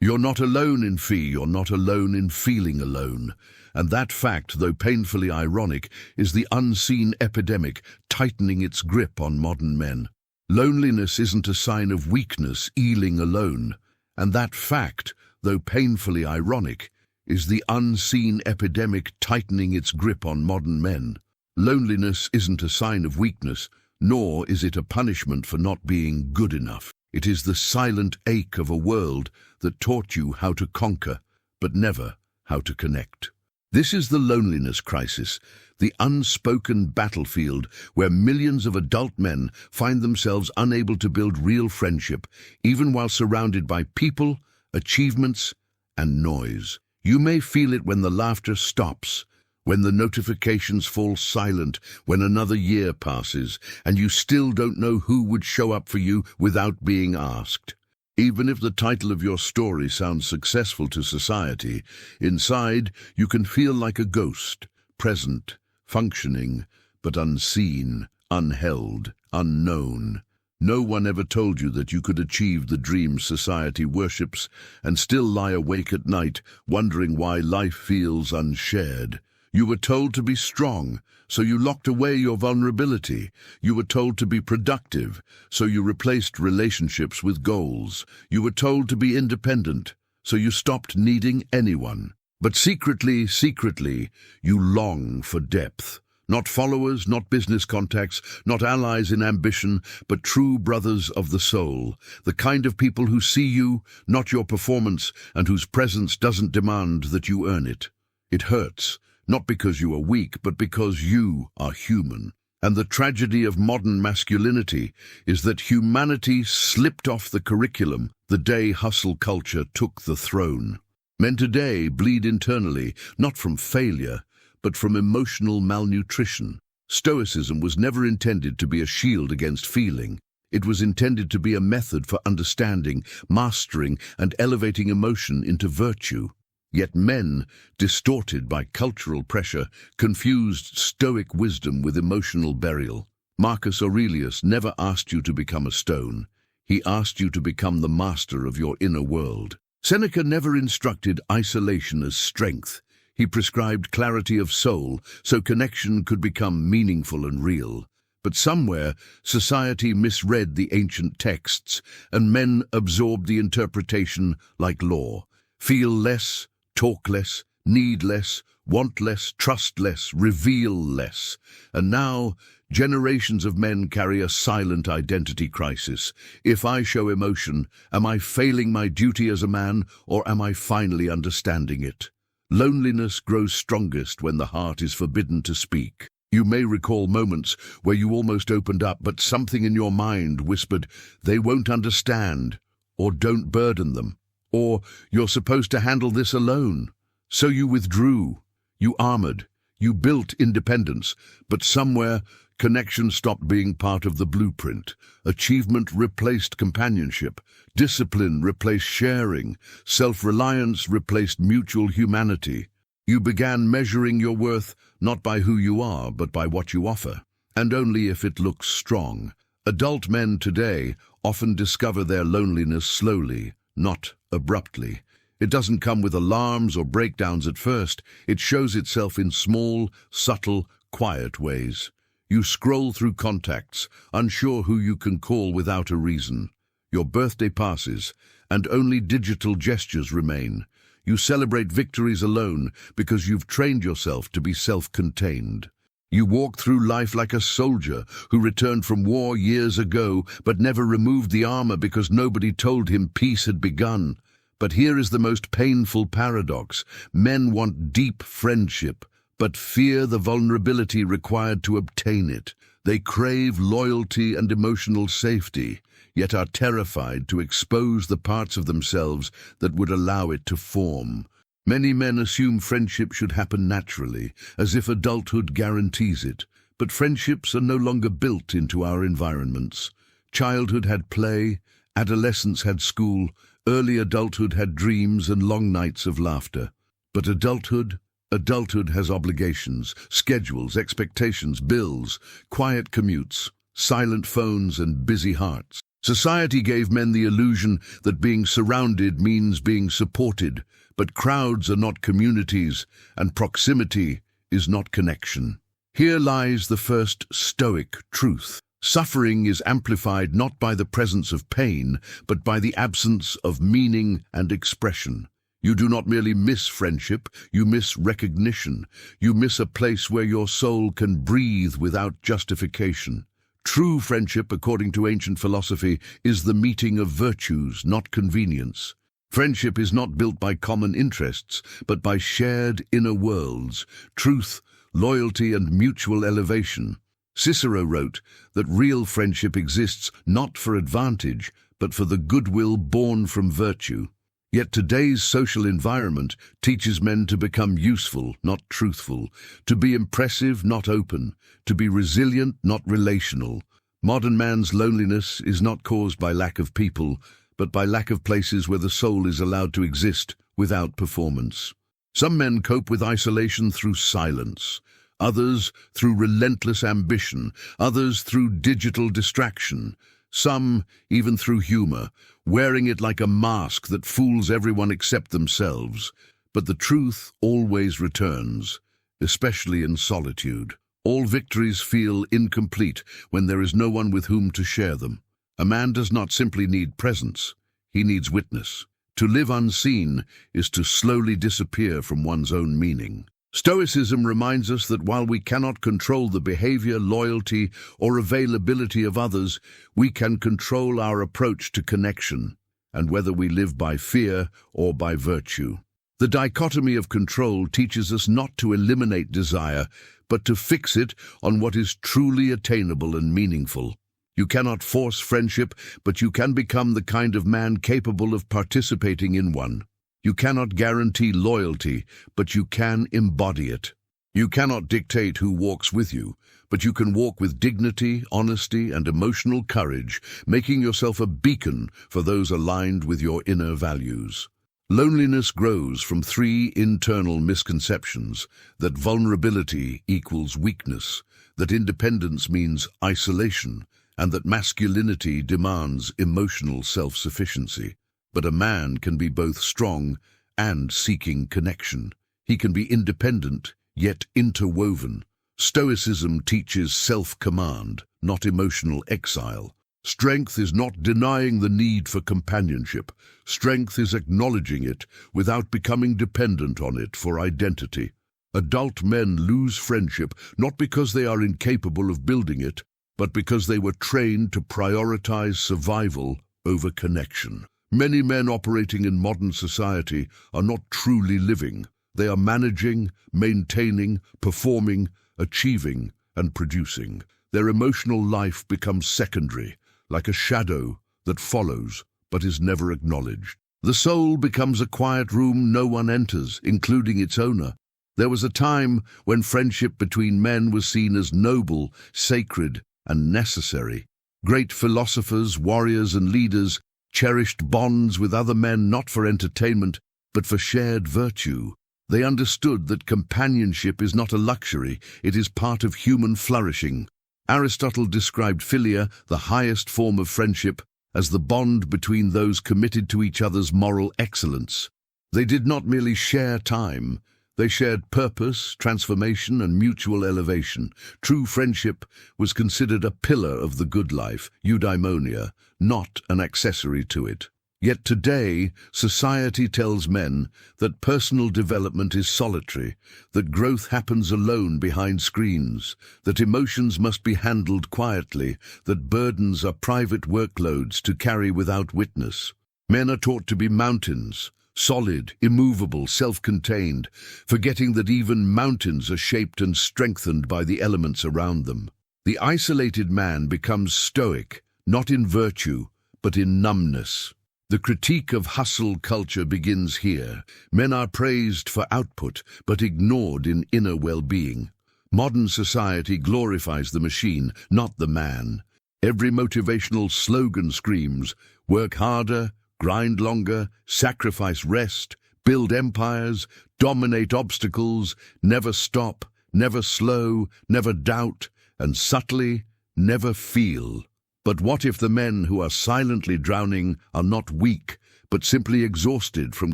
You're not alone in you're not alone in feeling alone. And that fact, though painfully ironic, is the unseen epidemic tightening its grip on modern men. Loneliness isn't a sign of weakness, eeling alone. And that fact, though painfully ironic, is the unseen epidemic tightening its grip on modern men. Loneliness isn't a sign of weakness, nor is it a punishment for not being good enough. It is the silent ache of a world that taught you how to conquer, but never how to connect. This is the loneliness crisis, the unspoken battlefield where millions of adult men find themselves unable to build real friendship, even while surrounded by people, achievements, and noise. You may feel it when the laughter stops, when the notifications fall silent, when another year passes, and you still don't know who would show up for you without being asked. Even if the title of your story sounds successful to society, inside you can feel like a ghost, present, functioning, but unseen, unheld, unknown. No one ever told you that you could achieve the dreams society worships and still lie awake at night, wondering why life feels unshared. You were told to be strong, so you locked away your vulnerability. You were told to be productive, so you replaced relationships with goals. You were told to be independent, so you stopped needing anyone. But secretly, you long for depth. Not followers, not business contacts, not allies in ambition, but true brothers of the soul. The kind of people who see you, not your performance, and whose presence doesn't demand that you earn it. It hurts. Not because you are weak, but because you are human. And the tragedy of modern masculinity is that humanity slipped off the curriculum the day hustle culture took the throne. Men today bleed internally, not from failure, but from emotional malnutrition. Stoicism was never intended to be a shield against feeling. It was intended to be a method for understanding, mastering, and elevating emotion into virtue. Yet men, distorted by cultural pressure, confused stoic wisdom with emotional burial. Marcus Aurelius never asked you to become a stone. He asked you to become the master of your inner world. Seneca never instructed isolation as strength. He prescribed clarity of soul so connection could become meaningful and real. But somewhere, society misread the ancient texts, and men absorbed the interpretation like law. Feel less, talk less, need less, want less, trust less, reveal less. And now, generations of men carry a silent identity crisis. If I show emotion, am I failing my duty as a man, or am I finally understanding it? Loneliness grows strongest when the heart is forbidden to speak. You may recall moments where you almost opened up, but something in your mind whispered, they won't understand, or don't burden them. Or, you're supposed to handle this alone. So you withdrew, you armored, you built independence, but somewhere, connection stopped being part of the blueprint. Achievement replaced companionship, discipline replaced sharing, self-reliance replaced mutual humanity. You began measuring your worth not by who you are, but by what you offer, and only if it looks strong. Adult men today often discover their loneliness slowly, not abruptly. It doesn't come with alarms or breakdowns at first. It shows itself in small, subtle, quiet ways. You scroll through contacts, unsure who you can call without a reason. Your birthday passes, and only digital gestures remain. You celebrate victories alone because you've trained yourself to be self-contained. You walk through life like a soldier who returned from war years ago but never removed the armor because nobody told him peace had begun. But here is the most painful paradox. Men want deep friendship, but fear the vulnerability required to obtain it. They crave loyalty and emotional safety, yet are terrified to expose the parts of themselves that would allow it to form. Many men assume friendship should happen naturally, as if adulthood guarantees it. But friendships are no longer built into our environments. Childhood had play, adolescence had school, early adulthood had dreams and long nights of laughter. But adulthood has obligations, schedules, expectations, bills, quiet commutes, silent phones and busy hearts. Society gave men the illusion that being surrounded means being supported, but crowds are not communities, and proximity is not connection. Here lies the first Stoic truth. Suffering is amplified not by the presence of pain, but by the absence of meaning and expression. You do not merely miss friendship, you miss recognition. You miss a place where your soul can breathe without justification. True friendship, according to ancient philosophy, is the meeting of virtues, not convenience. Friendship is not built by common interests, but by shared inner worlds, truth, loyalty, and mutual elevation. Cicero wrote that real friendship exists not for advantage, but for the goodwill born from virtue. Yet today's social environment teaches men to become useful, not truthful, to be impressive, not open, to be resilient, not relational. Modern man's loneliness is not caused by lack of people, but by lack of places where the soul is allowed to exist without performance. Some men cope with isolation through silence, others through relentless ambition, others through digital distraction, some even through humor, wearing it like a mask that fools everyone except themselves. But the truth always returns, especially in solitude. All victories feel incomplete when there is no one with whom to share them. A man does not simply need presence, he needs witness. To live unseen is to slowly disappear from one's own meaning. Stoicism reminds us that while we cannot control the behavior, loyalty, or availability of others, we can control our approach to connection, and whether we live by fear or by virtue. The dichotomy of control teaches us not to eliminate desire, but to fix it on what is truly attainable and meaningful. You cannot force friendship, but you can become the kind of man capable of participating in one. You cannot guarantee loyalty, but you can embody it. You cannot dictate who walks with you, but you can walk with dignity, honesty, and emotional courage, making yourself a beacon for those aligned with your inner values. Loneliness grows from three internal misconceptions: that vulnerability equals weakness, that independence means isolation, and that masculinity demands emotional self-sufficiency. But a man can be both strong and seeking connection. He can be independent, yet interwoven. Stoicism teaches self-command, not emotional exile. Strength is not denying the need for companionship. Strength is acknowledging it without becoming dependent on it for identity. Adult men lose friendship not because they are incapable of building it, but because they were trained to prioritize survival over connection. Many men operating in modern society are not truly living. They are managing, maintaining, performing, achieving, and producing. Their emotional life becomes secondary, like a shadow that follows but is never acknowledged. The soul becomes a quiet room no one enters, including its owner. There was a time when friendship between men was seen as noble, sacred, and necessary. Great philosophers, warriors, and leaders cherished bonds with other men not for entertainment, but for shared virtue. They understood that companionship is not a luxury, it is part of human flourishing. Aristotle described philia, the highest form of friendship, as the bond between those committed to each other's moral excellence. They did not merely share time, they shared purpose, transformation, and mutual elevation. True friendship was considered a pillar of the good life, eudaimonia, not an accessory to it. Yet today, society tells men that personal development is solitary, that growth happens alone behind screens, that emotions must be handled quietly, that burdens are private workloads to carry without witness. Men are taught to be mountains, solid, immovable, self-contained, forgetting that even mountains are shaped and strengthened by the elements around them. The isolated man becomes stoic, not in virtue, but in numbness. The critique of hustle culture begins here. Men are praised for output, but ignored in inner well-being. Modern society glorifies the machine, not the man. Every motivational slogan screams, work harder, grind longer, sacrifice rest, build empires, dominate obstacles, never stop, never slow, never doubt, and subtly, never feel. But what if the men who are silently drowning are not weak, but simply exhausted from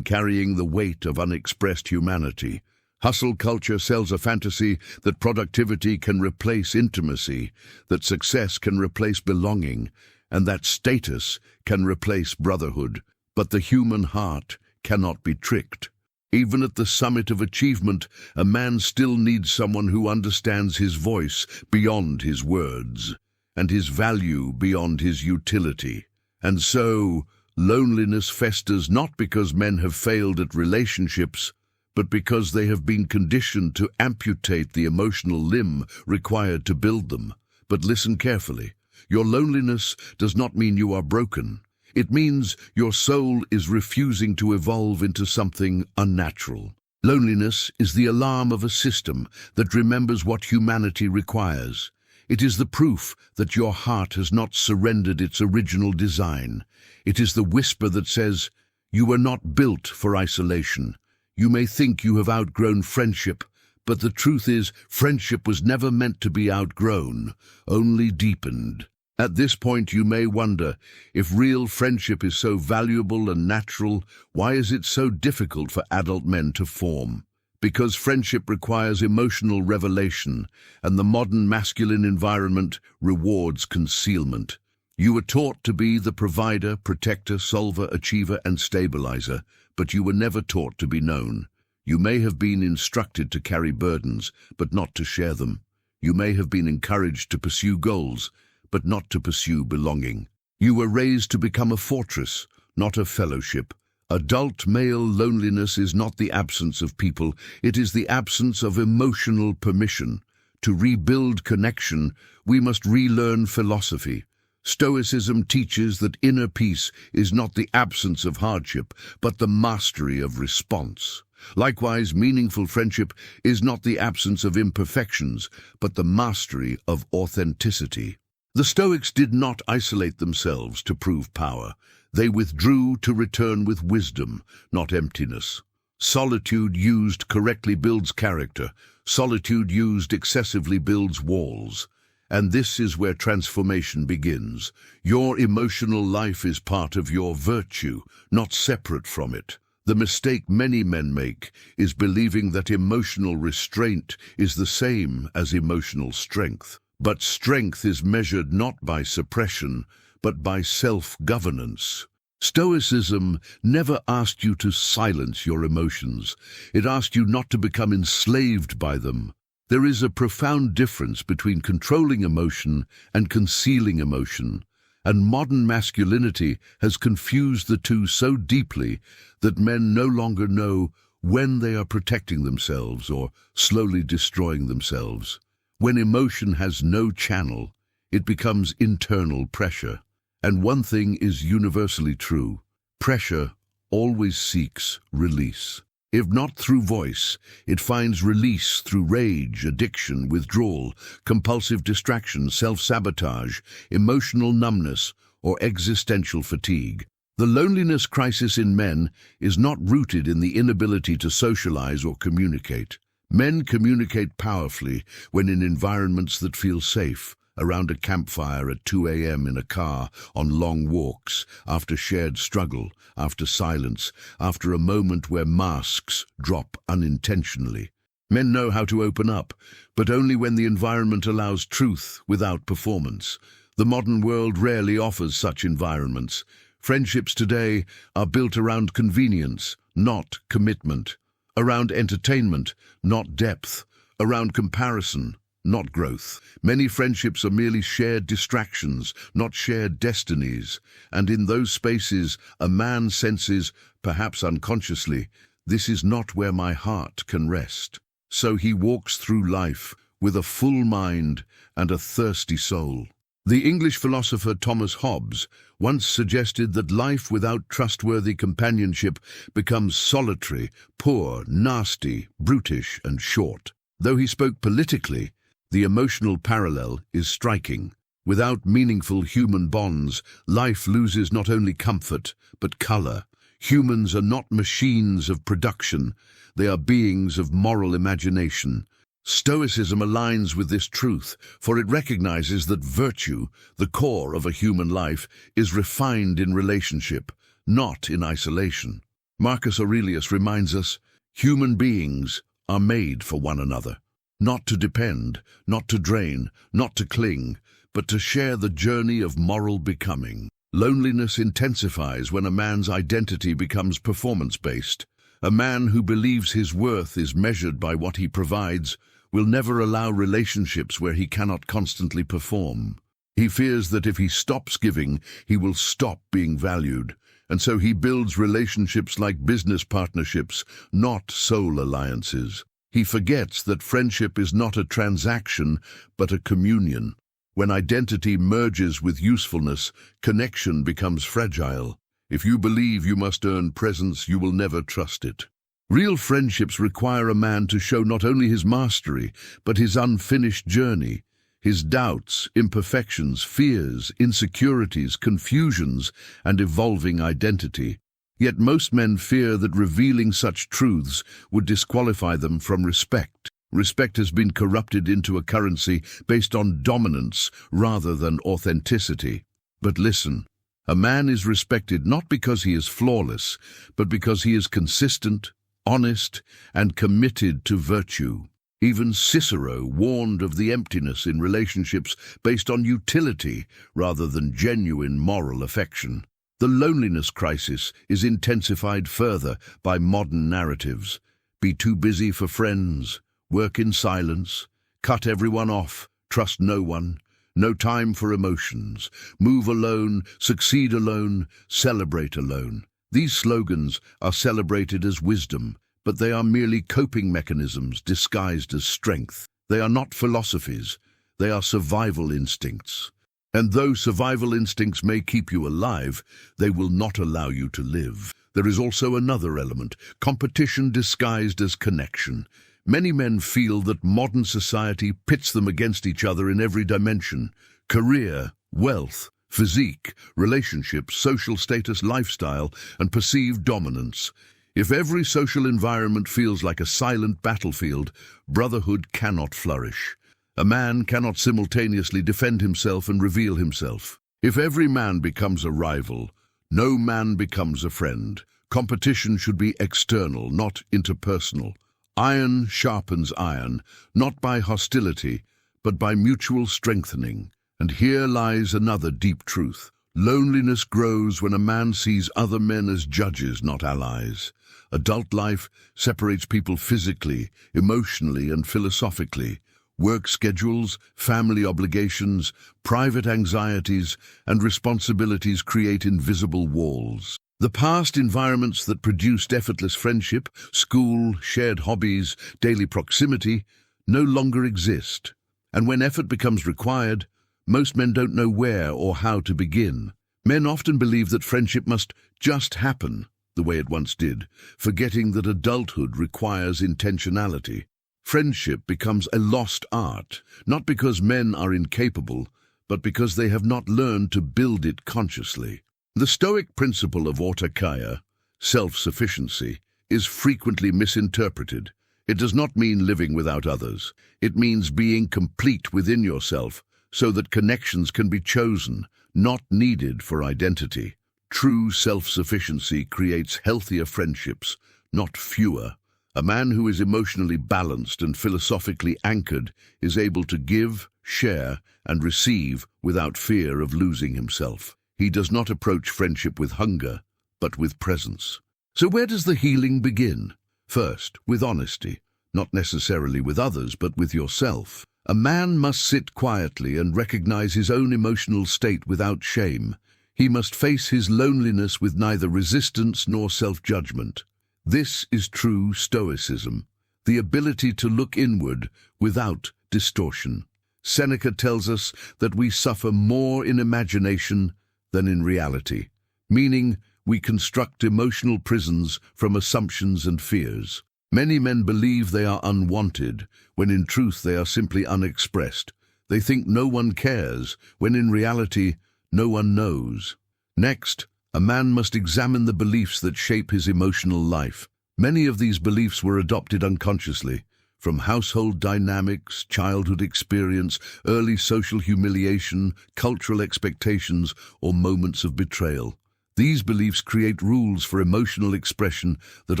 carrying the weight of unexpressed humanity? Hustle culture sells a fantasy that productivity can replace intimacy, that success can replace belonging, and that status can replace brotherhood. But the human heart cannot be tricked. Even at the summit of achievement, a man still needs someone who understands his voice beyond his words, and his value beyond his utility. And so, loneliness festers not because men have failed at relationships, but because they have been conditioned to amputate the emotional limb required to build them. But listen carefully. Your loneliness does not mean you are broken. It means your soul is refusing to evolve into something unnatural. Loneliness is the alarm of a system that remembers what humanity requires. It is the proof that your heart has not surrendered its original design. It is the whisper that says, "You were not built for isolation. You may think you have outgrown friendship, but the truth is, friendship was never meant to be outgrown, only deepened." At this point, you may wonder, if real friendship is so valuable and natural, why is it so difficult for adult men to form? Because friendship requires emotional revelation, and the modern masculine environment rewards concealment. You were taught to be the provider, protector, solver, achiever, and stabilizer, but you were never taught to be known. You may have been instructed to carry burdens, but not to share them. You may have been encouraged to pursue goals, but not to pursue belonging. You were raised to become a fortress, not a fellowship. Adult male loneliness is not the absence of people, it is the absence of emotional permission. To rebuild connection, we must relearn philosophy. Stoicism teaches that inner peace is not the absence of hardship, but the mastery of response. Likewise, meaningful friendship is not the absence of imperfections, but the mastery of authenticity. The Stoics did not isolate themselves to prove power. They withdrew to return with wisdom, not emptiness. Solitude used correctly builds character. Solitude used excessively builds walls. And this is where transformation begins. Your emotional life is part of your virtue, not separate from it. The mistake many men make is believing that emotional restraint is the same as emotional strength. But strength is measured not by suppression, but by self-governance. Stoicism never asked you to silence your emotions. It asked you not to become enslaved by them. There is a profound difference between controlling emotion and concealing emotion, and modern masculinity has confused the two so deeply that men no longer know when they are protecting themselves or slowly destroying themselves. When emotion has no channel, it becomes internal pressure. And one thing is universally true: pressure always seeks release. If not through voice, it finds release through rage, addiction, withdrawal, compulsive distraction, self-sabotage, emotional numbness, or existential fatigue. The loneliness crisis in men is not rooted in the inability to socialize or communicate. Men communicate powerfully when in environments that feel safe, around a campfire at 2 a.m. in a car, on long walks, after shared struggle, after silence, after a moment where masks drop unintentionally. Men know how to open up, but only when the environment allows truth without performance. The modern world rarely offers such environments. Friendships today are built around convenience, not commitment. Around entertainment, not depth. Around comparison, not growth. Many friendships are merely shared distractions, not shared destinies. And in those spaces, a man senses, perhaps unconsciously, this is not where my heart can rest. So he walks through life with a full mind and a thirsty soul. The English philosopher Thomas Hobbes once suggested that life without trustworthy companionship becomes solitary, poor, nasty, brutish, and short. Though he spoke politically, the emotional parallel is striking. Without meaningful human bonds, life loses not only comfort, but color. Humans are not machines of production, they are beings of moral imagination. Stoicism aligns with this truth, for it recognizes that virtue, the core of a human life, is refined in relationship, not in isolation. Marcus Aurelius reminds us, human beings are made for one another, not to depend, not to drain, not to cling, but to share the journey of moral becoming. Loneliness intensifies when a man's identity becomes performance-based. A man who believes his worth is measured by what he provides will never allow relationships where he cannot constantly perform. He fears that if he stops giving, he will stop being valued, and so he builds relationships like business partnerships, not soul alliances. He forgets that friendship is not a transaction, but a communion. When identity merges with usefulness, connection becomes fragile. If you believe you must earn presence, you will never trust it. Real friendships require a man to show not only his mastery, but his unfinished journey, his doubts, imperfections, fears, insecurities, confusions, and evolving identity. Yet most men fear that revealing such truths would disqualify them from respect. Respect has been corrupted into a currency based on dominance rather than authenticity. But listen, a man is respected not because he is flawless, but because he is consistent, honest, and committed to virtue. Even Cicero warned of the emptiness in relationships based on utility rather than genuine moral affection. The loneliness crisis is intensified further by modern narratives. Be too busy for friends, work in silence, cut everyone off, trust no one, no time for emotions, move alone, succeed alone, celebrate alone. These slogans are celebrated as wisdom, but they are merely coping mechanisms disguised as strength. They are not philosophies, they are survival instincts. And though survival instincts may keep you alive, they will not allow you to live. There is also another element, competition disguised as connection. Many men feel that modern society pits them against each other in every dimension: career, wealth, physique, relationships, social status, lifestyle, and perceived dominance. If every social environment feels like a silent battlefield, brotherhood cannot flourish. A man cannot simultaneously defend himself and reveal himself. If every man becomes a rival, no man becomes a friend. Competition should be external, not interpersonal. Iron sharpens iron, not by hostility, but by mutual strengthening. And here lies another deep truth. Loneliness grows when a man sees other men as judges, not allies. Adult life separates people physically, emotionally, and philosophically. Work schedules, family obligations, private anxieties, and responsibilities create invisible walls. The past environments that produced effortless friendship, school, shared hobbies, daily proximity, no longer exist. And when effort becomes required, most men don't know where or how to begin. Men often believe that friendship must just happen, the way it once did, forgetting that adulthood requires intentionality. Friendship becomes a lost art, not because men are incapable, but because they have not learned to build it consciously. The Stoic principle of autarkia, self-sufficiency, is frequently misinterpreted. It does not mean living without others. It means being complete within yourself so that connections can be chosen, not needed for identity. True self-sufficiency creates healthier friendships, not fewer. A man who is emotionally balanced and philosophically anchored is able to give, share, and receive without fear of losing himself. He does not approach friendship with hunger, but with presence. So where does the healing begin? First, with honesty, not necessarily with others, but with yourself. A man must sit quietly and recognize his own emotional state without shame. He must face his loneliness with neither resistance nor self-judgment. This is true Stoicism, the ability to look inward without distortion. Seneca tells us that we suffer more in imagination than in reality, meaning we construct emotional prisons from assumptions and fears. Many men believe they are unwanted, when in truth they are simply unexpressed. They think no one cares, when in reality no one knows. Next, a man must examine the beliefs that shape his emotional life. Many of these beliefs were adopted unconsciously, from household dynamics, childhood experience, early social humiliation, cultural expectations, or moments of betrayal. These beliefs create rules for emotional expression that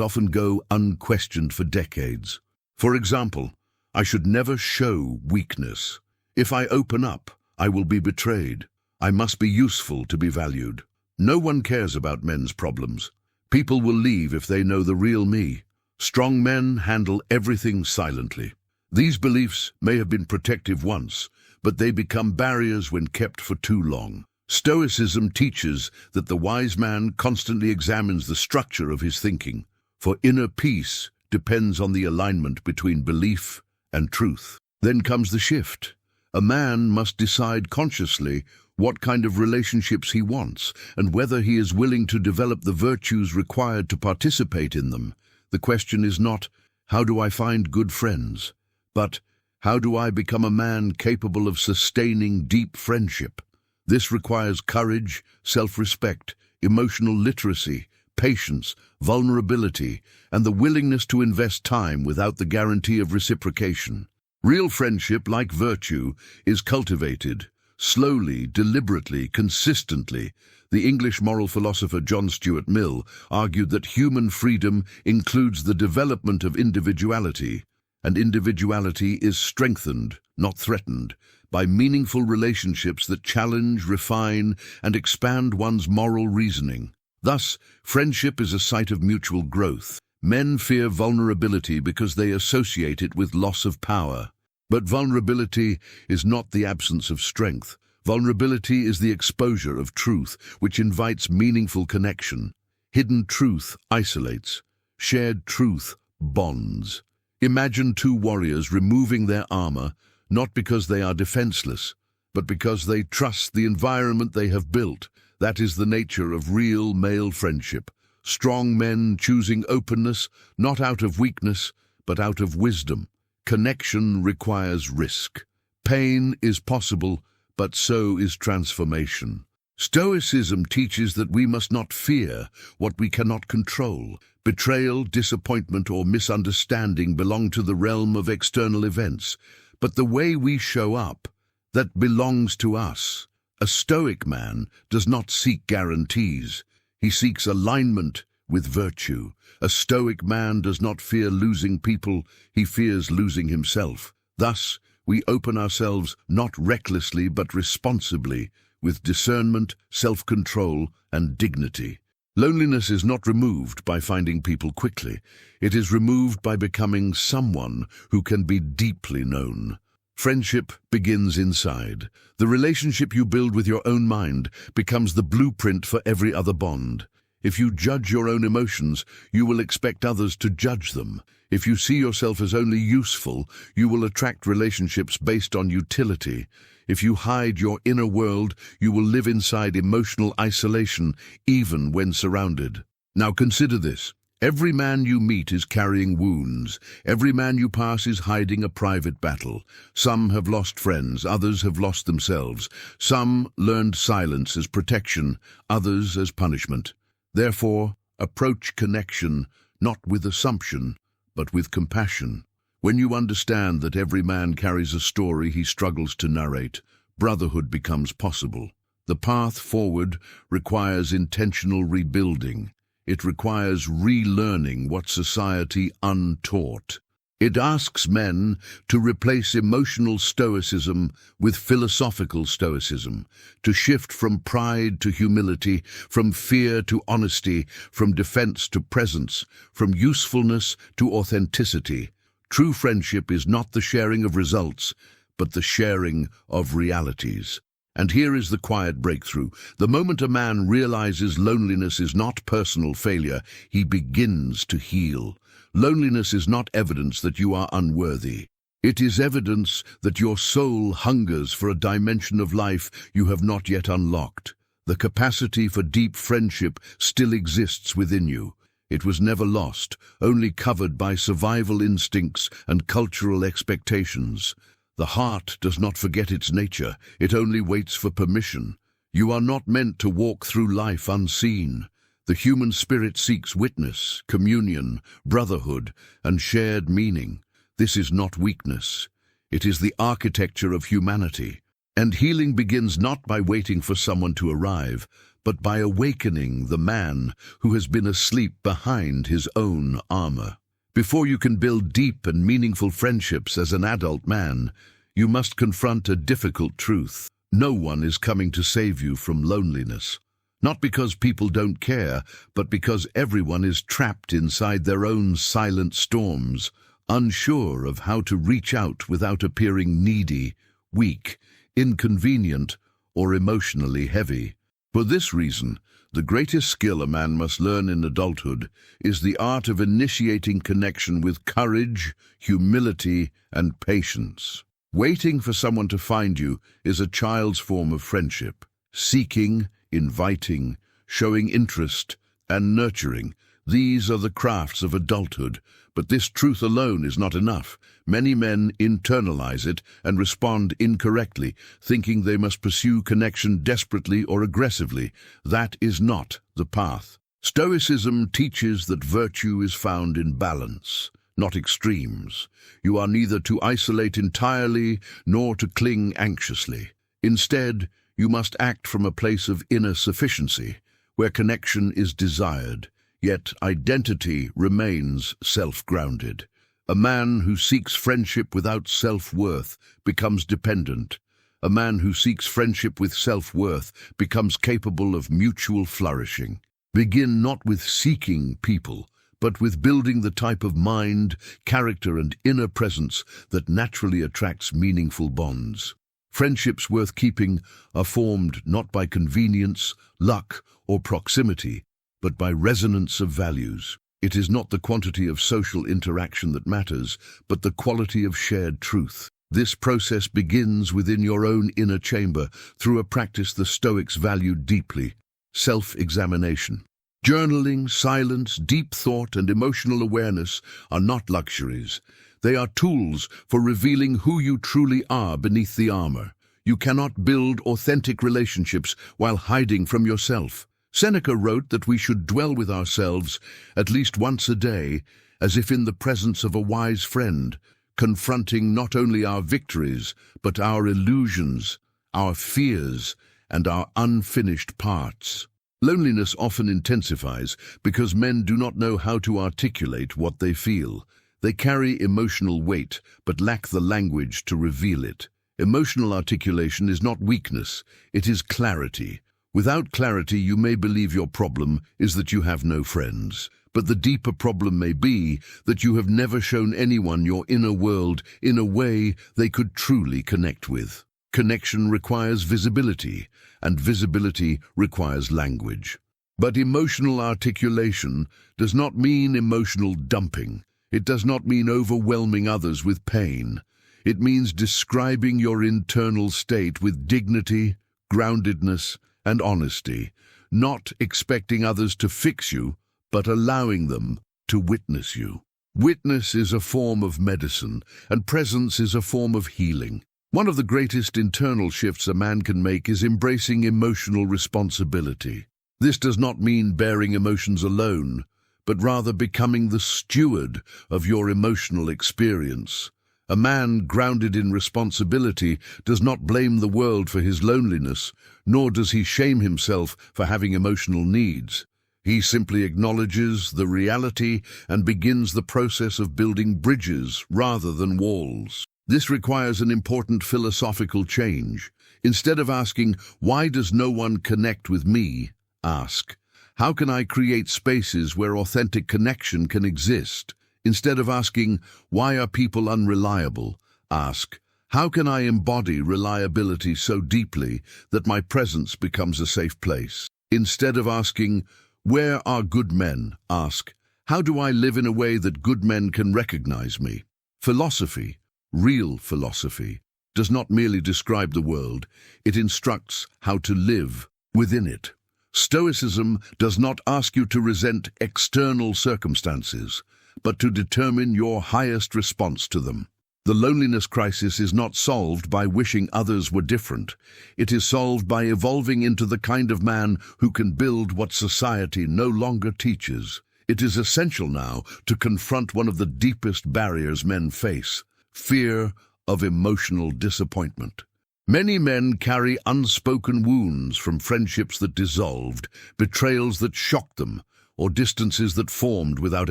often go unquestioned for decades. For example, I should never show weakness. If I open up, I will be betrayed. I must be useful to be valued. No one cares about men's problems. People will leave if they know the real me. Strong men handle everything silently. These beliefs may have been protective once, but they become barriers when kept for too long. Stoicism teaches that the wise man constantly examines the structure of his thinking, for inner peace depends on the alignment between belief and truth. Then comes the shift. A man must decide consciously what kind of relationships he wants and whether he is willing to develop the virtues required to participate in them. The question is not, how do I find good friends? But, how do I become a man capable of sustaining deep friendship? This requires courage, self-respect, emotional literacy, patience, vulnerability, and the willingness to invest time without the guarantee of reciprocation. Real friendship, like virtue, is cultivated, slowly, deliberately, consistently. The English moral philosopher John Stuart Mill argued that human freedom includes the development of individuality, and individuality is strengthened, not threatened, by meaningful relationships that challenge, refine, and expand one's moral reasoning. Thus, friendship is a site of mutual growth. Men fear vulnerability because they associate it with loss of power. But vulnerability is not the absence of strength. Vulnerability is the exposure of truth, which invites meaningful connection. Hidden truth isolates. Shared truth bonds. Imagine two warriors removing their armor, not because they are defenseless, but because they trust the environment they have built. That is the nature of real male friendship. Strong men choosing openness, not out of weakness, but out of wisdom. Connection requires risk. Pain is possible, but so is transformation. Stoicism teaches that we must not fear what we cannot control. Betrayal, disappointment, or misunderstanding belong to the realm of external events, but the way we show up, that belongs to us. A Stoic man does not seek guarantees. He seeks alignment with virtue. A Stoic man does not fear losing people, he fears losing himself. Thus, we open ourselves not recklessly but responsibly, with discernment, self-control, and dignity. Loneliness is not removed by finding people quickly. It is removed by becoming someone who can be deeply known. Friendship begins inside. The relationship you build with your own mind becomes the blueprint for every other bond. If you judge your own emotions, you will expect others to judge them. If you see yourself as only useful, you will attract relationships based on utility. If you hide your inner world, you will live inside emotional isolation, even when surrounded. Now consider this. Every man you meet is carrying wounds. Every man you pass is hiding a private battle. Some have lost friends, others have lost themselves. Some learned silence as protection, others as punishment. Therefore, approach connection not with assumption, but with compassion. When you understand that every man carries a story he struggles to narrate, brotherhood becomes possible. The path forward requires intentional rebuilding. It requires relearning what society untaught. It asks men to replace emotional stoicism with philosophical stoicism, to shift from pride to humility, from fear to honesty, from defense to presence, from usefulness to authenticity. True friendship is not the sharing of results, but the sharing of realities. And here is the quiet breakthrough. The moment a man realizes loneliness is not personal failure, he begins to heal. Loneliness is not evidence that you are unworthy. It is evidence that your soul hungers for a dimension of life you have not yet unlocked. The capacity for deep friendship still exists within you. It was never lost, only covered by survival instincts and cultural expectations. The heart does not forget its nature, it only waits for permission. You are not meant to walk through life unseen. The human spirit seeks witness, communion, brotherhood, and shared meaning. This is not weakness. It is the architecture of humanity. And healing begins not by waiting for someone to arrive, but by awakening the man who has been asleep behind his own armor. Before you can build deep and meaningful friendships as an adult man, you must confront a difficult truth. No one is coming to save you from loneliness. Not because people don't care, but because everyone is trapped inside their own silent storms, unsure of how to reach out without appearing needy, weak, inconvenient, or emotionally heavy. For this reason, the greatest skill a man must learn in adulthood is the art of initiating connection with courage, humility, and patience. Waiting for someone to find you is a child's form of friendship. Seeking, inviting, showing interest, and nurturing, these are the crafts of adulthood. But this truth alone is not enough. Many men internalize it and respond incorrectly, thinking they must pursue connection desperately or aggressively. That is not the path. Stoicism teaches that virtue is found in balance, not extremes. You are neither to isolate entirely nor to cling anxiously. Instead, you must act from a place of inner sufficiency, where connection is desired, yet identity remains self-grounded. A man who seeks friendship without self-worth becomes dependent. A man who seeks friendship with self-worth becomes capable of mutual flourishing. Begin not with seeking people, but with building the type of mind, character, and inner presence that naturally attracts meaningful bonds. Friendships worth keeping are formed not by convenience, luck, or proximity, but by resonance of values. It is not the quantity of social interaction that matters, but the quality of shared truth. This process begins within your own inner chamber through a practice the Stoics valued deeply: self-examination. Journaling, silence, deep thought, and emotional awareness are not luxuries. They are tools for revealing who you truly are beneath the armor. You cannot build authentic relationships while hiding from yourself. Seneca wrote that we should dwell with ourselves at least once a day, as if in the presence of a wise friend, confronting not only our victories, but our illusions, our fears, and our unfinished parts. Loneliness often intensifies because men do not know how to articulate what they feel. They carry emotional weight, but lack the language to reveal it. Emotional articulation is not weakness, it is clarity. Without clarity, you may believe your problem is that you have no friends. But the deeper problem may be that you have never shown anyone your inner world in a way they could truly connect with. Connection requires visibility, and visibility requires language. But emotional articulation does not mean emotional dumping. It does not mean overwhelming others with pain. It means describing your internal state with dignity, groundedness, and honesty, not expecting others to fix you, but allowing them to witness you. Witness is a form of medicine, and presence is a form of healing. One of the greatest internal shifts a man can make is embracing emotional responsibility. This does not mean bearing emotions alone, but rather becoming the steward of your emotional experience. A man grounded in responsibility does not blame the world for his loneliness, nor does he shame himself for having emotional needs. He simply acknowledges the reality and begins the process of building bridges rather than walls. This requires an important philosophical change. Instead of asking, "Why does no one connect with me?" ask, "How can I create spaces where authentic connection can exist?" Instead of asking, "Why are people unreliable?" ask, "How can I embody reliability so deeply that my presence becomes a safe place?" Instead of asking, "Where are good men?" ask, "How do I live in a way that good men can recognize me?" Philosophy, real philosophy, does not merely describe the world, it instructs how to live within it. Stoicism does not ask you to resent external circumstances, but to determine your highest response to them. The loneliness crisis is not solved by wishing others were different. It is solved by evolving into the kind of man who can build what society no longer teaches. It is essential now to confront one of the deepest barriers men face: fear of emotional disappointment. Many men carry unspoken wounds from friendships that dissolved, betrayals that shocked them, or distances that formed without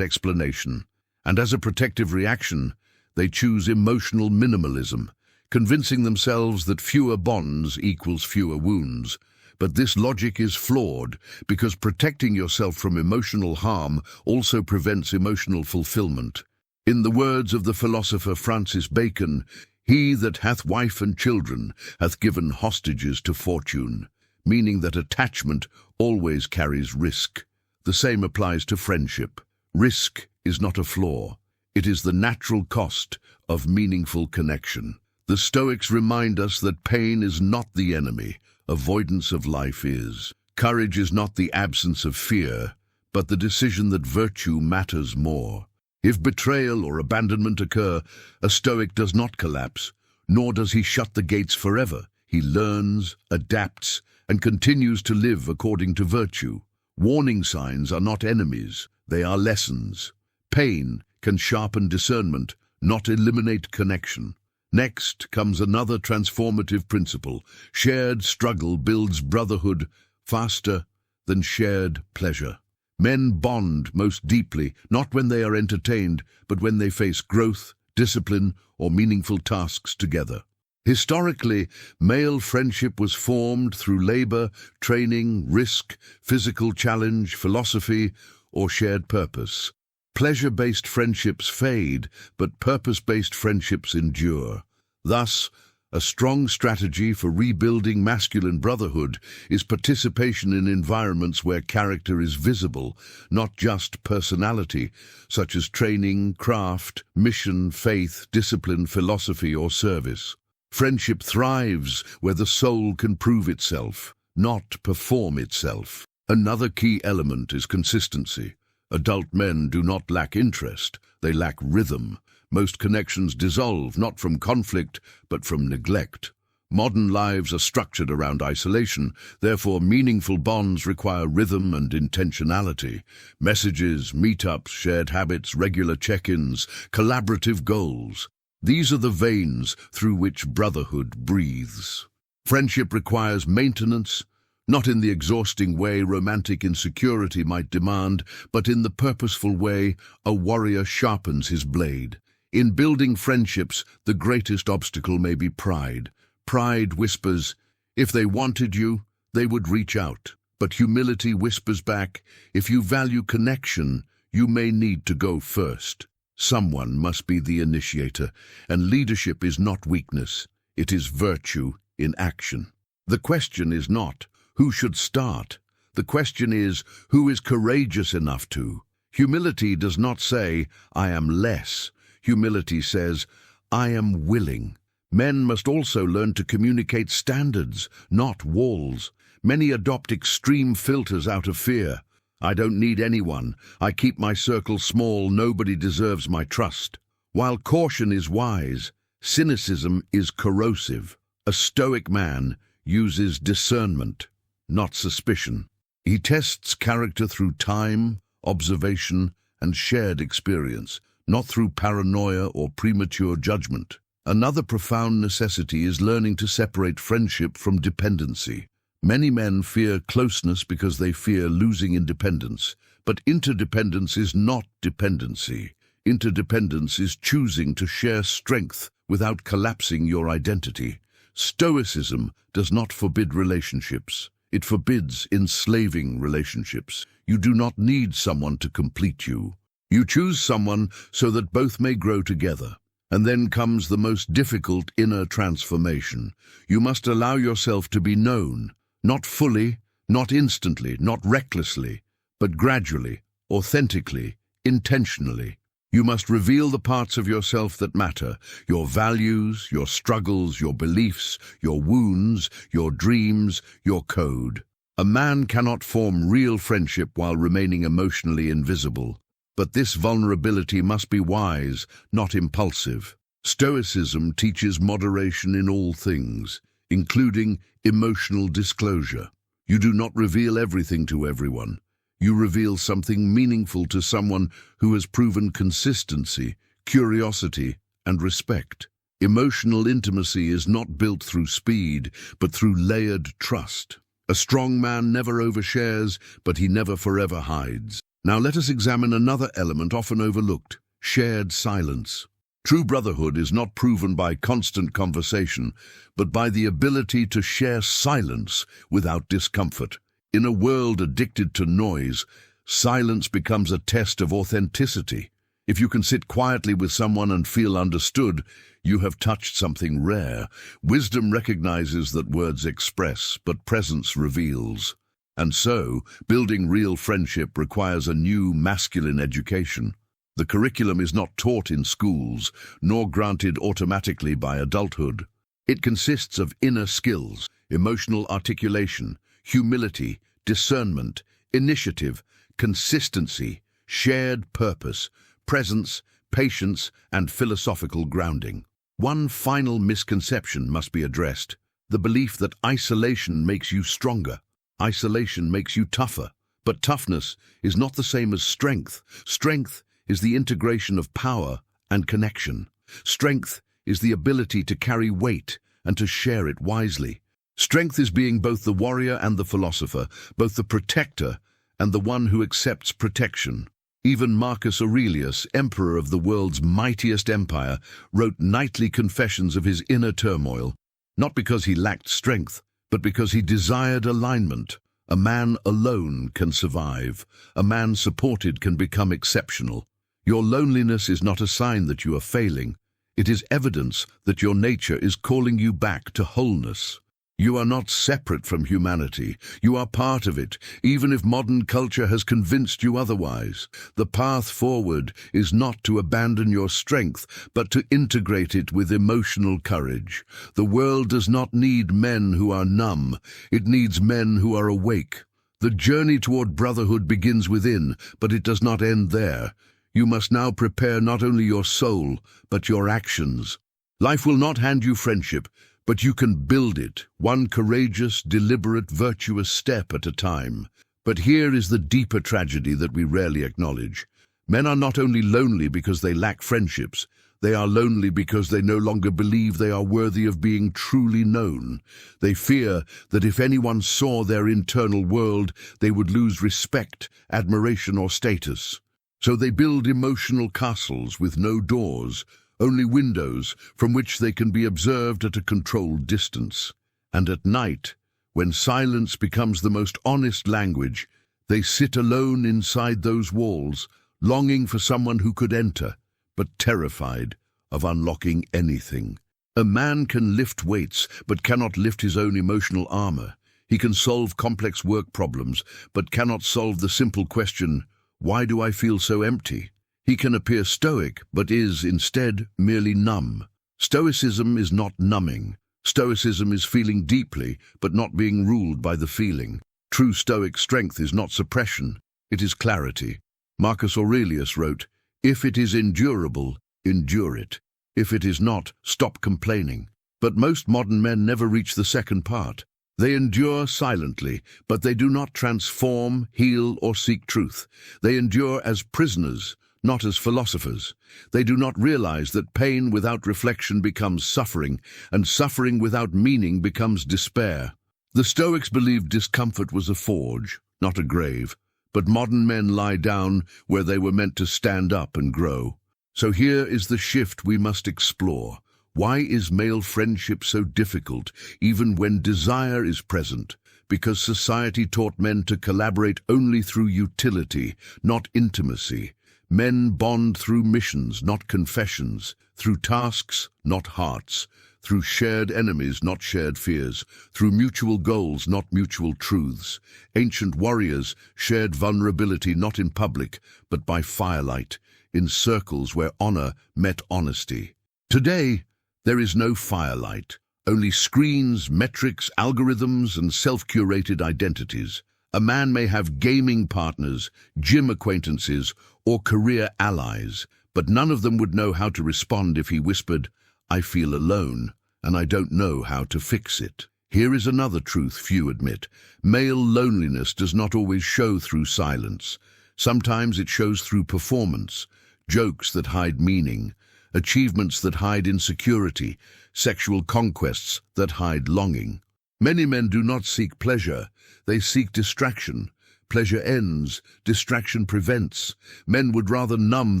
explanation. And as a protective reaction, they choose emotional minimalism, convincing themselves that fewer bonds equals fewer wounds. But this logic is flawed, because protecting yourself from emotional harm also prevents emotional fulfillment. In the words of the philosopher Francis Bacon, "He that hath wife and children hath given hostages to fortune," meaning that attachment always carries risk. The same applies to friendship. Risk is not a flaw. It is the natural cost of meaningful connection. The Stoics remind us that pain is not the enemy. Avoidance of life is. Courage is not the absence of fear, but the decision that virtue matters more. If betrayal or abandonment occur, a Stoic does not collapse, nor does he shut the gates forever. He learns, adapts, and continues to live according to virtue. Warning signs are not enemies, they are lessons. Pain can sharpen discernment, not eliminate connection. Next comes another transformative principle: shared struggle builds brotherhood faster than shared pleasure. Men bond most deeply, not when they are entertained, but when they face growth, discipline, or meaningful tasks together. Historically, male friendship was formed through labor, training, risk, physical challenge, philosophy, or shared purpose. Pleasure-based friendships fade, but purpose-based friendships endure. Thus, a strong strategy for rebuilding masculine brotherhood is participation in environments where character is visible, not just personality, such as training, craft, mission, faith, discipline, philosophy, or service. Friendship thrives where the soul can prove itself, not perform itself. Another key element is consistency. Adult men do not lack interest, they lack rhythm. Most connections dissolve not from conflict, but from neglect. Modern lives are structured around isolation, therefore meaningful bonds require rhythm and intentionality. Messages, meetups, shared habits, regular check-ins, collaborative goals. These are the veins through which brotherhood breathes. Friendship requires maintenance, not in the exhausting way romantic insecurity might demand, but in the purposeful way a warrior sharpens his blade. In building friendships, the greatest obstacle may be pride. Pride whispers, if they wanted you, they would reach out. But humility whispers back, if you value connection, you may need to go first. Someone must be the initiator, and leadership is not weakness, it is virtue in action. The question is not, who should start? The question is, who is courageous enough to? Humility does not say, I am less. Humility says, I am willing. Men must also learn to communicate standards, not walls. Many adopt extreme filters out of fear. I don't need anyone. I keep my circle small. Nobody deserves my trust. While caution is wise, cynicism is corrosive. A stoic man uses discernment, not suspicion. He tests character through time, observation, and shared experience, not through paranoia or premature judgment. Another profound necessity is learning to separate friendship from dependency. Many men fear closeness because they fear losing independence, but interdependence is not dependency. Interdependence is choosing to share strength without collapsing your identity. Stoicism does not forbid relationships. It forbids enslaving relationships. You do not need someone to complete you. You choose someone so that both may grow together. And then comes the most difficult inner transformation. You must allow yourself to be known, not fully, not instantly, not recklessly, but gradually, authentically, intentionally. You must reveal the parts of yourself that matter, your values, your struggles, your beliefs, your wounds, your dreams, your code. A man cannot form real friendship while remaining emotionally invisible. But this vulnerability must be wise, not impulsive. Stoicism teaches moderation in all things, including emotional disclosure. You do not reveal everything to everyone. You reveal something meaningful to someone who has proven consistency, curiosity, and respect. Emotional intimacy is not built through speed, but through layered trust. A strong man never overshares, but he never forever hides. Now let us examine another element often overlooked: shared silence. True brotherhood is not proven by constant conversation, but by the ability to share silence without discomfort. In a world addicted to noise, silence becomes a test of authenticity. If you can sit quietly with someone and feel understood, you have touched something rare. Wisdom recognizes that words express, but presence reveals. And so, building real friendship requires a new masculine education. The curriculum is not taught in schools, nor granted automatically by adulthood. It consists of inner skills: emotional articulation, humility, discernment, initiative, consistency, shared purpose, presence, patience, and philosophical grounding. One final misconception must be addressed: the belief that isolation makes you stronger. Isolation makes you tougher. But toughness is not the same as strength. Strength is the integration of power and connection. Strength is the ability to carry weight and to share it wisely. Strength is being both the warrior and the philosopher, both the protector and the one who accepts protection. Even Marcus Aurelius, emperor of the world's mightiest empire, wrote nightly confessions of his inner turmoil, not because he lacked strength, but because he desired alignment. A man alone can survive. A man supported can become exceptional. Your loneliness is not a sign that you are failing. It is evidence that your nature is calling you back to wholeness. You are not separate from humanity. You are part of it, even if modern culture has convinced you otherwise. The path forward is not to abandon your strength, but to integrate it with emotional courage. The world does not need men who are numb. It needs men who are awake. The journey toward brotherhood begins within, but it does not end there. You must now prepare not only your soul, but your actions. Life will not hand you friendship, but you can build it, one courageous, deliberate, virtuous step at a time. But here is the deeper tragedy that we rarely acknowledge. Men are not only lonely because they lack friendships, they are lonely because they no longer believe they are worthy of being truly known. They fear that if anyone saw their internal world, they would lose respect, admiration, or status. So they build emotional castles with no doors, only windows from which they can be observed at a controlled distance. And at night, when silence becomes the most honest language, they sit alone inside those walls, longing for someone who could enter, but terrified of unlocking anything. A man can lift weights, but cannot lift his own emotional armor. He can solve complex work problems, but cannot solve the simple question, why do I feel so empty? He can appear stoic, but is, instead, merely numb. Stoicism is not numbing. Stoicism is feeling deeply, but not being ruled by the feeling. True stoic strength is not suppression, it is clarity. Marcus Aurelius wrote, "If it is endurable, endure it. If it is not, stop complaining." But most modern men never reach the second part. They endure silently, but they do not transform, heal, or seek truth. They endure as prisoners, not as philosophers. They do not realize that pain without reflection becomes suffering, and suffering without meaning becomes despair. The Stoics believed discomfort was a forge, not a grave, but modern men lie down where they were meant to stand up and grow. So here is the shift we must explore. Why is male friendship so difficult, even when desire is present? Because society taught men to collaborate only through utility, not intimacy. Men bond through missions, not confessions, through tasks, not hearts, through shared enemies, not shared fears, through mutual goals, not mutual truths. Ancient warriors shared vulnerability not in public, but by firelight, in circles where honor met honesty. Today, there is no firelight, only screens, metrics, algorithms, and self-curated identities. A man may have gaming partners, gym acquaintances, or career allies, but none of them would know how to respond if he whispered, "I feel alone, and I don't know how to fix it." Here is another truth few admit. Male loneliness does not always show through silence. Sometimes it shows through performance, jokes that hide meaning, achievements that hide insecurity, sexual conquests that hide longing. Many men do not seek pleasure, they seek distraction. Pleasure ends, distraction prevents. Men would rather numb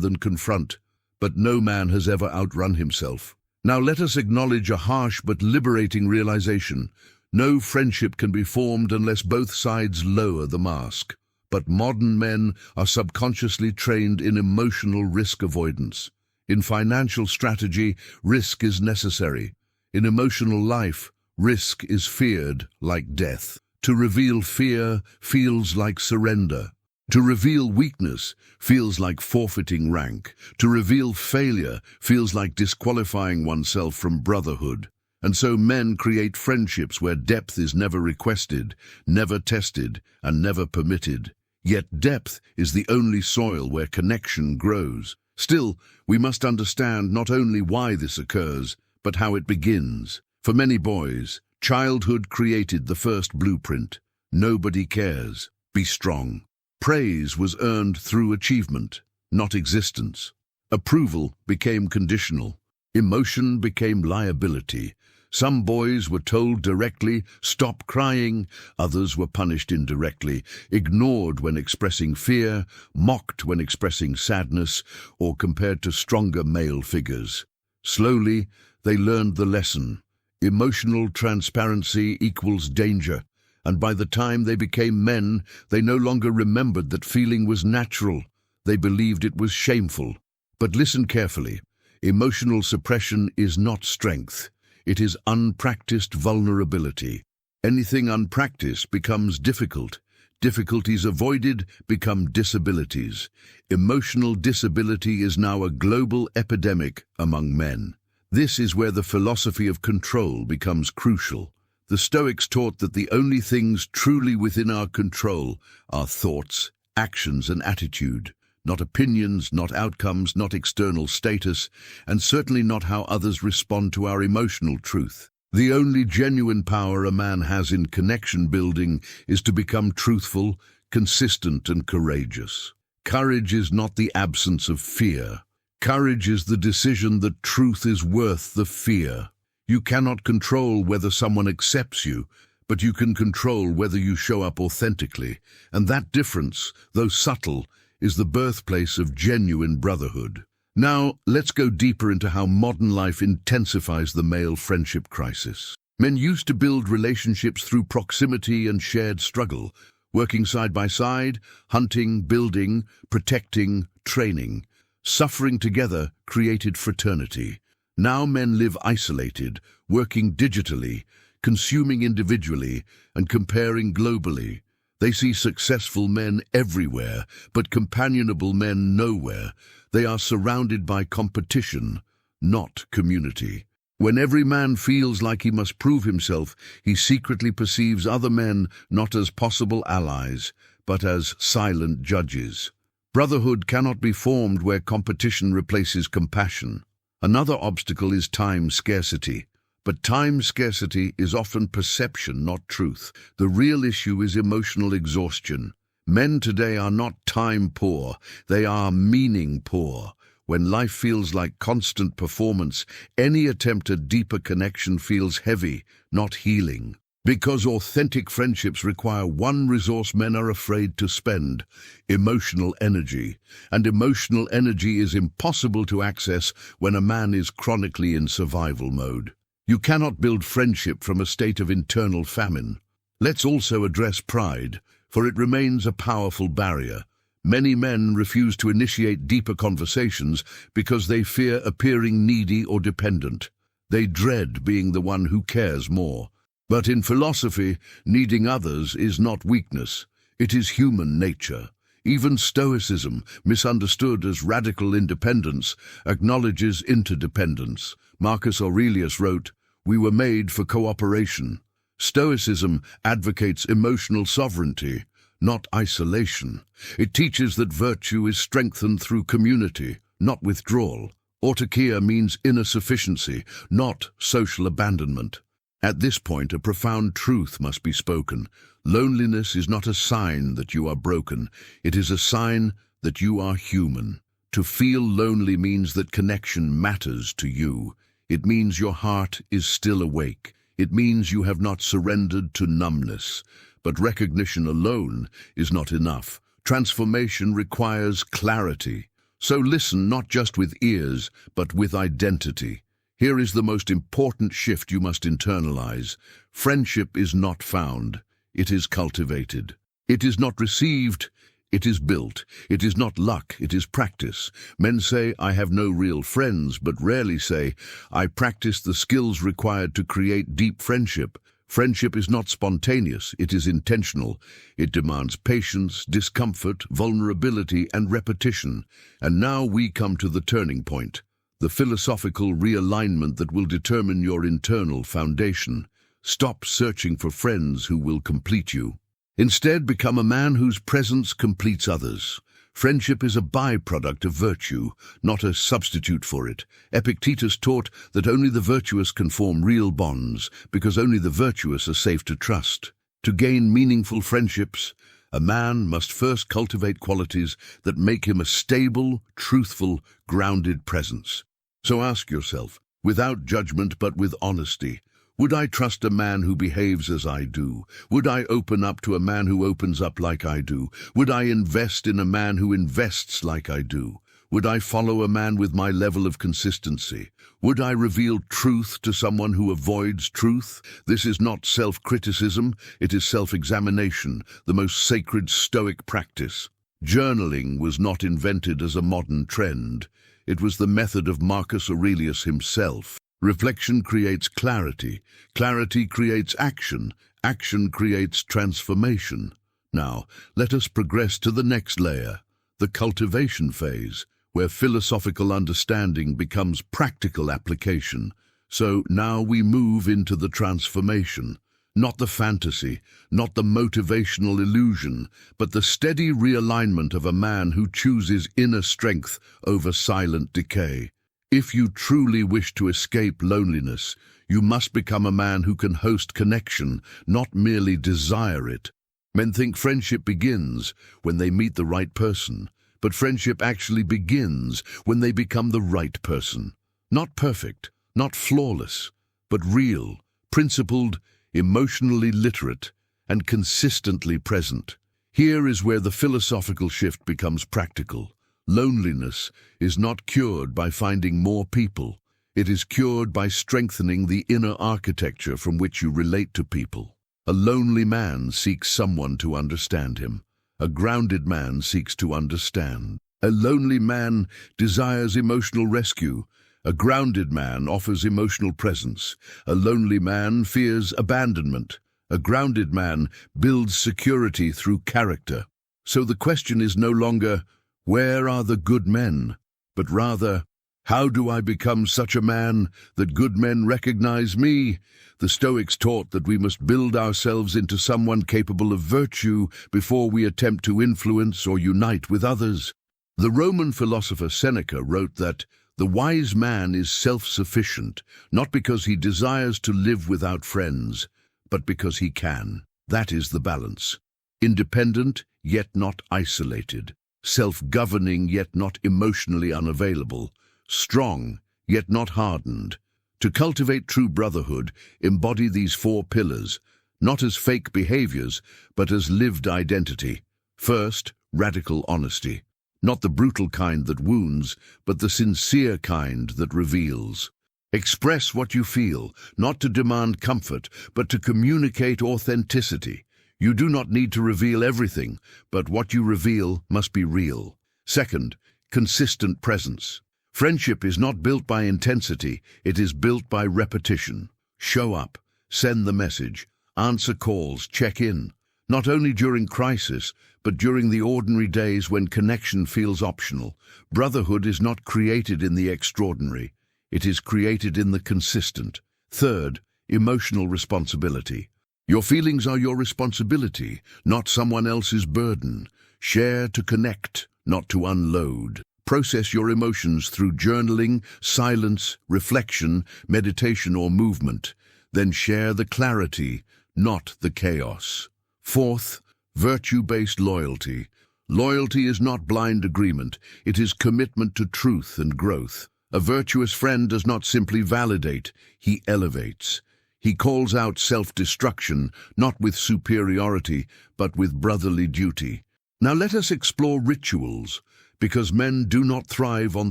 than confront, but no man has ever outrun himself. Now let us acknowledge a harsh but liberating realization. No friendship can be formed unless both sides lower the mask. But modern men are subconsciously trained in emotional risk avoidance. In financial strategy, risk is necessary. In emotional life, risk is feared like death. To reveal fear feels like surrender. To reveal weakness feels like forfeiting rank. To reveal failure feels like disqualifying oneself from brotherhood. And so men create friendships where depth is never requested, never tested, and never permitted. Yet depth is the only soil where connection grows. Still, we must understand not only why this occurs, but how it begins. For many boys, childhood created the first blueprint. Nobody cares. Be strong. Praise was earned through achievement, not existence. Approval became conditional. Emotion became liability. Some boys were told directly, "Stop crying." Others were punished indirectly, ignored when expressing fear, mocked when expressing sadness, or compared to stronger male figures. Slowly, they learned the lesson. Emotional transparency equals danger. And by the time they became men, they no longer remembered that feeling was natural. They believed it was shameful. But listen carefully. Emotional suppression is not strength. It is unpracticed vulnerability. Anything unpracticed becomes difficult. Difficulties avoided become disabilities. Emotional disability is now a global epidemic among men. This is where the philosophy of control becomes crucial. The Stoics taught that the only things truly within our control are thoughts, actions, and attitude. Not opinions, not outcomes, not external status, and certainly not how others respond to our emotional truth. The only genuine power a man has in connection building is to become truthful, consistent, and courageous. Courage is not the absence of fear. Courage is the decision that truth is worth the fear. You cannot control whether someone accepts you, but you can control whether you show up authentically. And that difference, though subtle, is the birthplace of genuine brotherhood. Now, let's go deeper into how modern life intensifies the male friendship crisis. Men used to build relationships through proximity and shared struggle, working side by side, hunting, building, protecting, training. Suffering together created fraternity. Now men live isolated, working digitally, consuming individually, and comparing globally. They see successful men everywhere, but companionable men nowhere. They are surrounded by competition, not community. When every man feels like he must prove himself, he secretly perceives other men not as possible allies, but as silent judges. Brotherhood cannot be formed where competition replaces compassion. Another obstacle is time scarcity. But time scarcity is often perception, not truth. The real issue is emotional exhaustion. Men today are not time poor, they are meaning poor. When life feels like constant performance, any attempt at deeper connection feels heavy, not healing. Because authentic friendships require one resource men are afraid to spend: emotional energy. And emotional energy is impossible to access when a man is chronically in survival mode. You cannot build friendship from a state of internal famine. Let's also address pride, for it remains a powerful barrier. Many men refuse to initiate deeper conversations because they fear appearing needy or dependent. They dread being the one who cares more. But in philosophy, needing others is not weakness. It is human nature. Even Stoicism, misunderstood as radical independence, acknowledges interdependence. Marcus Aurelius wrote, "We were made for cooperation." Stoicism advocates emotional sovereignty, not isolation. It teaches that virtue is strengthened through community, not withdrawal. Autokia means inner sufficiency, not social abandonment. At this point, a profound truth must be spoken. Loneliness is not a sign that you are broken. It is a sign that you are human. To feel lonely means that connection matters to you. It means your heart is still awake. It means you have not surrendered to numbness. But recognition alone is not enough. Transformation requires clarity. So listen not just with ears, but with identity. Here is the most important shift you must internalize. Friendship is not found, it is cultivated. It is not received, it is built. It is not luck, it is practice. Men say, I have no real friends, but rarely say, I practice the skills required to create deep friendship. Friendship is not spontaneous, it is intentional. It demands patience, discomfort, vulnerability, and repetition. And now we come to the turning point. The philosophical realignment that will determine your internal foundation. Stop searching for friends who will complete you. Instead, become a man whose presence completes others. Friendship is a byproduct of virtue, not a substitute for it. Epictetus taught that only the virtuous can form real bonds, because only the virtuous are safe to trust. To gain meaningful friendships, a man must first cultivate qualities that make him a stable, truthful, grounded presence. So ask yourself, without judgment but with honesty, would I trust a man who behaves as I do? Would I open up to a man who opens up like I do? Would I invest in a man who invests like I do? Would I follow a man with my level of consistency? Would I reveal truth to someone who avoids truth? This is not self-criticism, it is self-examination, the most sacred Stoic practice. Journaling was not invented as a modern trend. It was the method of Marcus Aurelius himself. Reflection creates clarity. Clarity creates action. Action creates transformation. Now, let us progress to the next layer, the cultivation phase, where philosophical understanding becomes practical application. So now we move into the transformation. Not the fantasy, not the motivational illusion, but the steady realignment of a man who chooses inner strength over silent decay. If you truly wish to escape loneliness, you must become a man who can host connection, not merely desire it. Men think friendship begins when they meet the right person, but friendship actually begins when they become the right person. Not perfect, not flawless, but real, principled, emotionally literate, and consistently present. Here is where the philosophical shift becomes practical. Loneliness is not cured by finding more people. It is cured by strengthening the inner architecture from which you relate to people. A lonely man seeks someone to understand him. A grounded man seeks to understand. A lonely man desires emotional rescue. A grounded man offers emotional presence. A lonely man fears abandonment. A grounded man builds security through character. So the question is no longer, where are the good men? But rather, how do I become such a man that good men recognize me? The Stoics taught that we must build ourselves into someone capable of virtue before we attempt to influence or unite with others. The Roman philosopher Seneca wrote that the wise man is self-sufficient, not because he desires to live without friends, but because he can. That is the balance. Independent, yet not isolated. Self-governing, yet not emotionally unavailable. Strong, yet not hardened. To cultivate true brotherhood, embody these four pillars, not as fake behaviors, but as lived identity. First, radical honesty. Not the brutal kind that wounds, but the sincere kind that reveals. Express what you feel, not to demand comfort, but to communicate authenticity. You do not need to reveal everything, but what you reveal must be real. Second, consistent presence. Friendship is not built by intensity, it is built by repetition. Show up, send the message, answer calls, check in. Not only during crisis, but during the ordinary days when connection feels optional. Brotherhood is not created in the extraordinary, it is created in the consistent. Third, emotional responsibility. Your feelings are your responsibility, not someone else's burden. Share to connect, not to unload. Process your emotions through journaling, silence, reflection, meditation, or movement. then share the clarity, not the chaos. Fourth, virtue-based loyalty. Loyalty is not blind agreement, it is commitment to truth and growth. A virtuous friend does not simply validate, he elevates. He calls out self-destruction, not with superiority, but with brotherly duty. Now let us explore rituals, because men do not thrive on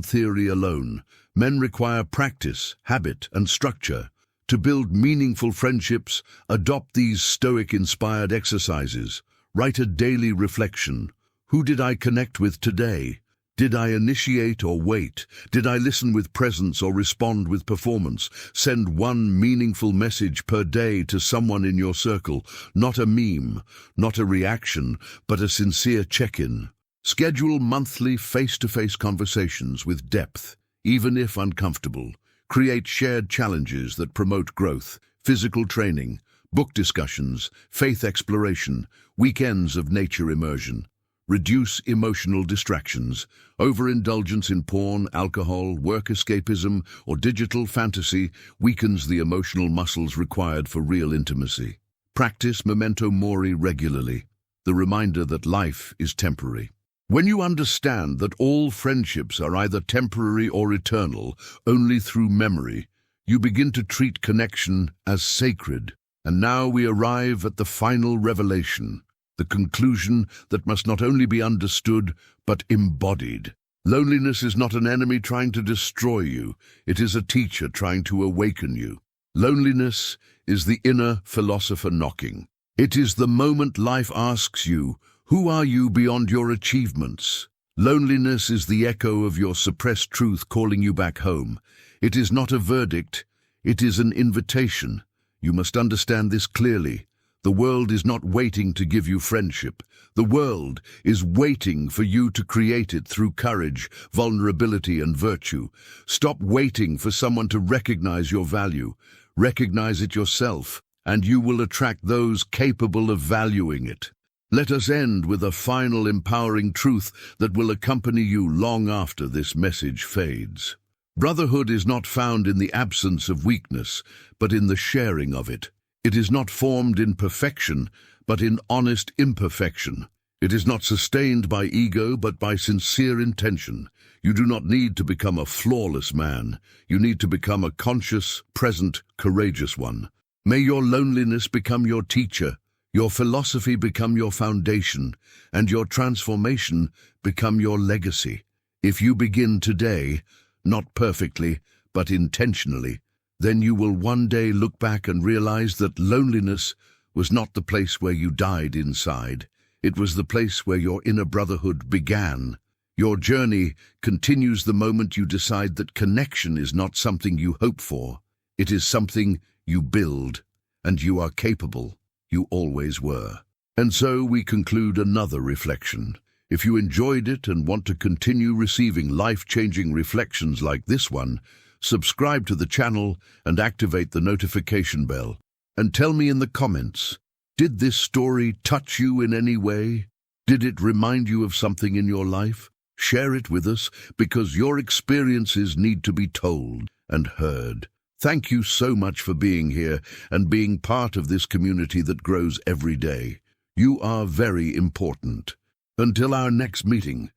theory alone. Men require practice, habit, and structure. To build meaningful friendships, adopt these Stoic-inspired exercises. Write a daily reflection. Who did I connect with today? Did I initiate or wait? Did I listen with presence or respond with performance? Send one meaningful message per day to someone in your circle. Not a meme, not a reaction, but a sincere check-in. Schedule monthly face-to-face conversations with depth, even if uncomfortable. Create shared challenges that promote growth, physical training, book discussions, faith exploration, weekends of nature immersion. Reduce emotional distractions. Overindulgence in porn, alcohol, work escapism, or digital fantasy weakens the emotional muscles required for real intimacy. Practice memento mori regularly, the reminder that life is temporary. When you understand that all friendships are either temporary or eternal, only through memory, you begin to treat connection as sacred. And now we arrive at the final revelation. The conclusion that must not only be understood, but embodied. Loneliness is not an enemy trying to destroy you, it is a teacher trying to awaken you. Loneliness is the inner philosopher knocking. It is the moment life asks you, who are you beyond your achievements? Loneliness is the echo of your suppressed truth calling you back home. It is not a verdict, it is an invitation. You must understand this clearly. The world is not waiting to give you friendship. The world is waiting for you to create it through courage, vulnerability, and virtue. Stop waiting for someone to recognize your value. Recognize it yourself, and you will attract those capable of valuing it. Let us end with a final empowering truth that will accompany you long after this message fades. Brotherhood is not found in the absence of weakness, but in the sharing of it. It is not formed in perfection, but in honest imperfection. It is not sustained by ego, but by sincere intention. You do not need to become a flawless man. You need to become a conscious, present, courageous one. May your loneliness become your teacher, your philosophy become your foundation, and your transformation become your legacy. If you begin today, not perfectly, but intentionally, then you will one day look back and realize that loneliness was not the place where you died inside. It was the place where your inner brotherhood began. Your journey continues the moment you decide that connection is not something you hope for. It is something you build, and you are capable. You always were. And so we conclude another reflection. If you enjoyed it and want to continue receiving life-changing reflections like this one, subscribe to the channel and activate the notification bell. And tell me in the comments, did this story touch you in any way? Did it remind you of something in your life? Share it with us, because your experiences need to be told and heard. Thank you so much for being here and being part of this community that grows every day. You are very important. Until our next meeting,